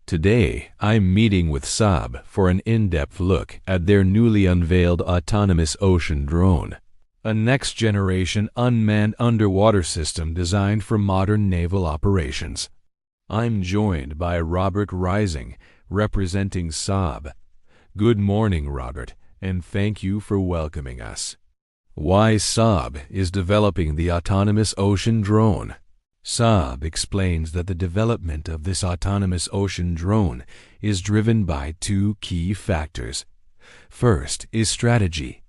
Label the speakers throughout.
Speaker 1: Today, I'm meeting with Saab for an in-depth look at their newly unveiled Autonomous Ocean Drone, a next-generation unmanned underwater system designed for modern naval operations. I'm joined by Robert Rising, representing Saab. Good morning, Robert, and thank you for welcoming us. Why Saab is developing the Autonomous Ocean Drone? Saab explains that the development of this autonomous ocean drone is driven by two key factors. First is strategy.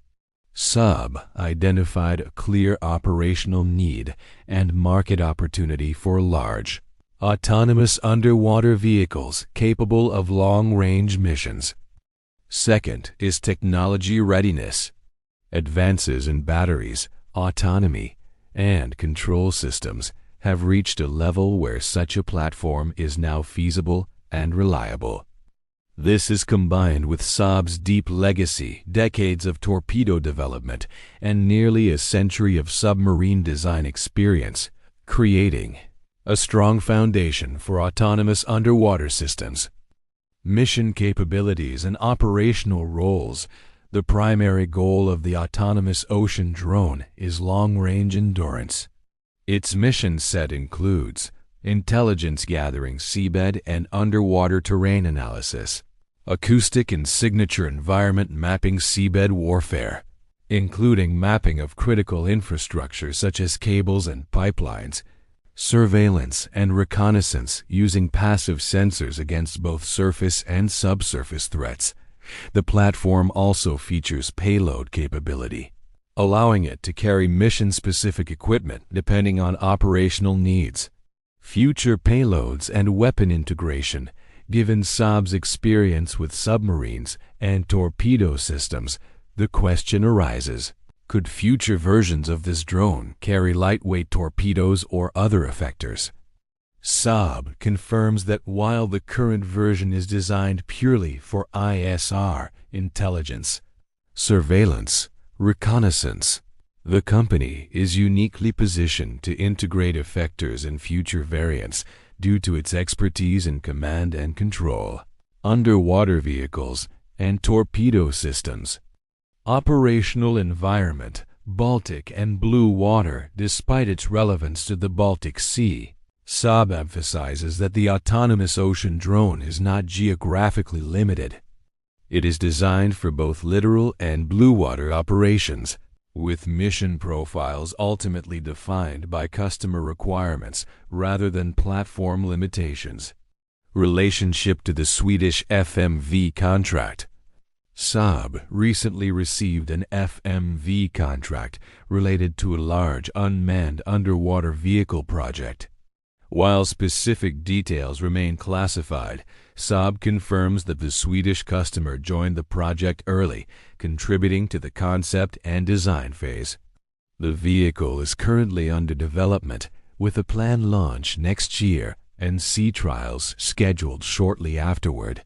Speaker 1: Saab identified a clear operational need and market opportunity for large, autonomous underwater vehicles capable of long-range missions. Second is technology readiness. Advances in batteries, autonomy, and control systems have reached a level where such a platform is now feasible and reliable. This is combined with Saab's deep legacy, decades of torpedo development, and nearly a century of submarine design experience, creating a strong foundation for autonomous underwater systems. Mission capabilities and operational roles. The primary goal of the Autonomous Ocean Drone is long-range endurance. Its mission set includes intelligence gathering, seabed and underwater terrain analysis, acoustic and signature environment mapping, seabed warfare, including mapping of critical infrastructure such as cables and pipelines, surveillance and reconnaissance using passive sensors against both surface and subsurface threats. The platform also features payload capability, allowing it to carry mission-specific equipment depending on operational needs. Future payloads and weapon integration. Given Saab's experience with submarines and torpedo systems, the question arises, could future versions of this drone carry lightweight torpedoes or other effectors? Saab confirms that while the current version is designed purely for ISR, intelligence, surveillance, reconnaissance, the company is uniquely positioned to integrate effectors in future variants due to its expertise in command and control, underwater vehicles, and torpedo systems. Operational environment, Baltic and blue water. Despite its relevance to the Baltic Sea, Saab emphasizes that the autonomous ocean drone is not geographically limited. It is designed for both littoral and blue water operations, with mission profiles ultimately defined by customer requirements rather than platform limitations. Relationship to the Swedish FMV contract. Saab recently received an FMV contract related to a large unmanned underwater vehicle project. While specific details remain classified, Saab confirms that the Swedish customer joined the project early, contributing to the concept and design phase. The vehicle is currently under development, with a planned launch next year and sea trials scheduled shortly afterward.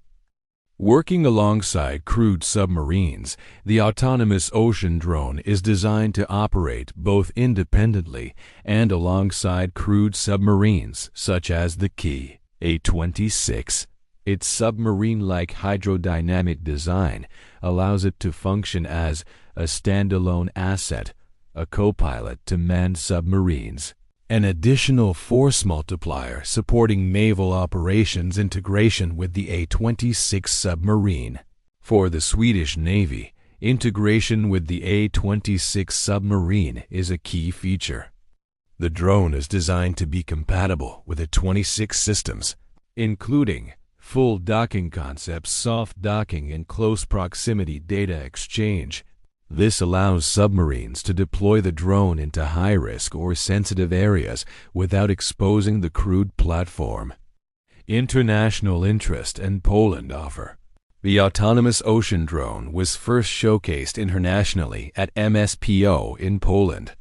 Speaker 1: Working alongside crewed submarines, the Autonomous Ocean Drone is designed to operate both independently and alongside crewed submarines such as the Key A-26. Its submarine-like hydrodynamic design allows it to function as a standalone asset, a co-pilot to manned submarines, an additional force multiplier supporting naval operations integration with the A-26 submarine. For the Swedish Navy, integration with the A-26 submarine is a key feature. The drone is designed to be compatible with A-26 systems, including full docking concepts, soft docking, and close proximity data exchange. This allows submarines to deploy the drone into high-risk or sensitive areas without exposing the crewed platform. International interest and Poland offer. The Autonomous Ocean Drone was first showcased internationally at MSPO in Poland.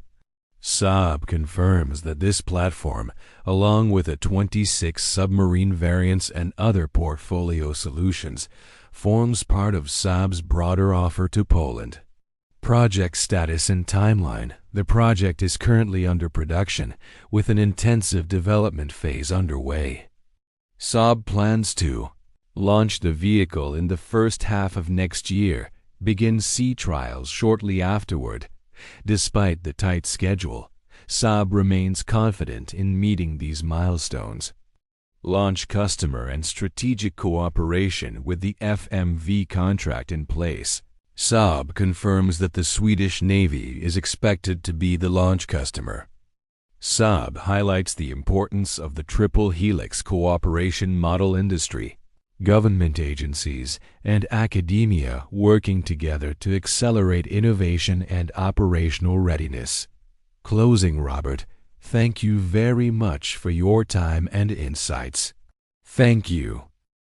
Speaker 1: Saab confirms that this platform, along with A-26 submarine variants and other portfolio solutions, forms part of Saab's broader offer to Poland. Project status and timeline. The project is currently under production, with an intensive development phase underway. Saab plans to Launch the vehicle in the first half of next year. Begin sea trials shortly afterward. Despite the tight schedule, Saab remains confident in meeting these milestones. Launch customer and strategic cooperation with the FMV contract in place. Saab confirms that the Swedish Navy is expected to be the launch customer. Saab highlights the importance of the triple helix cooperation model industry, government agencies, and academia working together to accelerate innovation and operational readiness. Closing, Robert, thank you very much for your time and insights. Thank you.